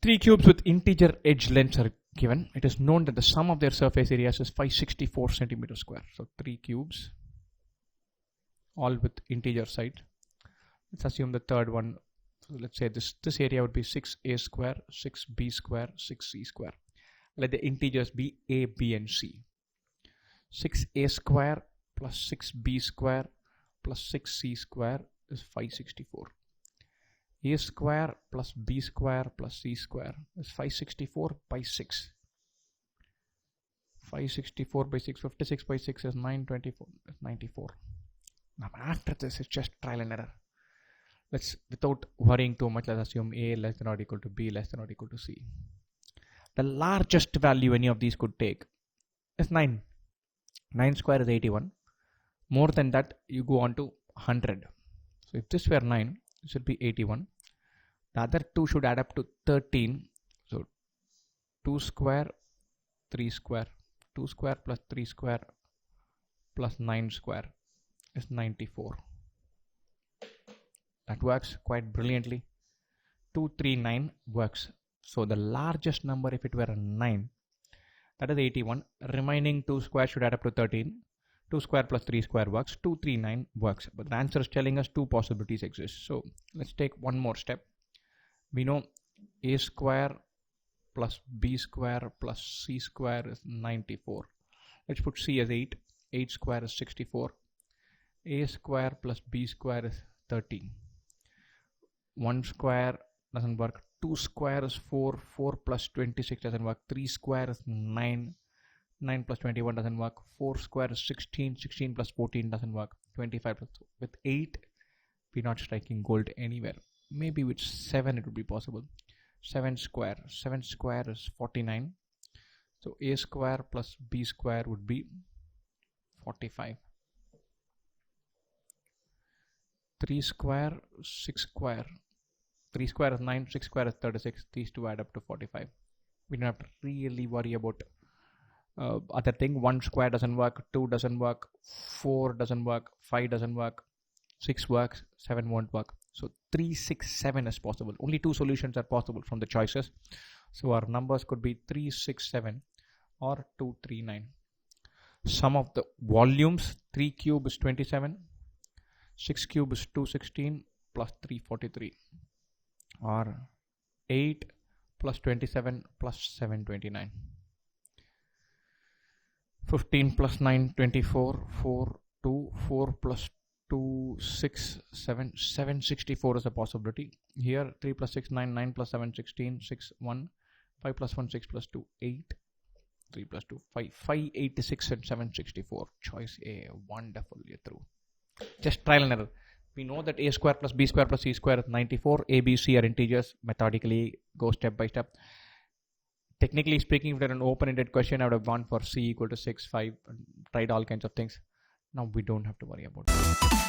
Three cubes with integer edge lengths are given. It is known that the sum of their surface areas is 564 centimeters square. So 3 cubes, all with integer side. Let's assume the third one. So let's say this area would be 6a square, 6b square, 6c square. Let the integers be a, b and c. 6a square plus 6b square plus 6c square is 564. A square plus b square plus c square is 564 by 6. 564 by 6, 56 by 6 is 924, 94. Now after this, it's just trial and error. Let's, without worrying too much, let's assume a less than or equal to b less than or equal to c. The largest value any of these could take is 9. 9 square is 81. More than that, you go on to 100. So if this were 9, this should be 81. The other two should add up to 13. So 2 square, 3 square. 2 square plus 3 square plus 9 square is 94. That works quite brilliantly. 239 works. So the largest number, if it were a 9, that is 81. Remaining 2 square should add up to 13. 2 square plus 3 square works. 239 works. But the answer is telling us two possibilities exist. So let's take one more step. We know a square plus b square plus c square is 94. Let's put c as 8. 8 square is 64. A square plus b square is 13. 1 square doesn't work. 2 square is 4. 4 plus 26 doesn't work. 3 square is 9. 9 plus 21 doesn't work. 4 square is 16. 16 plus 14 doesn't work. 25 plus 2. With 8, we're not striking gold anywhere. Maybe with 7 it would be possible. 7 square. 7 square is 49. So a square plus b square would be 45. 3 square, 6 square. 3 square is 9. 6 square is 36. These two add up to 45. We don't have to really worry about other thing. 1 square doesn't work. 2 doesn't work. 4 doesn't work. 5 doesn't work. 6 works. 7 won't work. So 3, 6, 7 is possible. Only two solutions are possible from the choices. So our numbers could be 3, 6, 7 or 2, 3, 9. Sum of the volumes, 3 cube is 27. 6 cube is 216 plus 343. Or 8 plus 27 plus 729. 15 plus 9, 24. 4, 2, 4 plus 2, 6, 7, 764 is a possibility. Here 3 plus 6, 9, 9 plus 7, 16, 6, 1, 5 plus 1, 6 plus 2, 8, 3 plus 2, 5, 586 and 764. Choice A, wonderful, you're through. Just trial and error. We know that a square plus b square plus c square is 94. A, b, c are integers. Methodically go step by step. Technically speaking, if they're an open-ended question, I would have gone for c equal to 6, 5, and tried all kinds of things. Now we don't have to worry about it.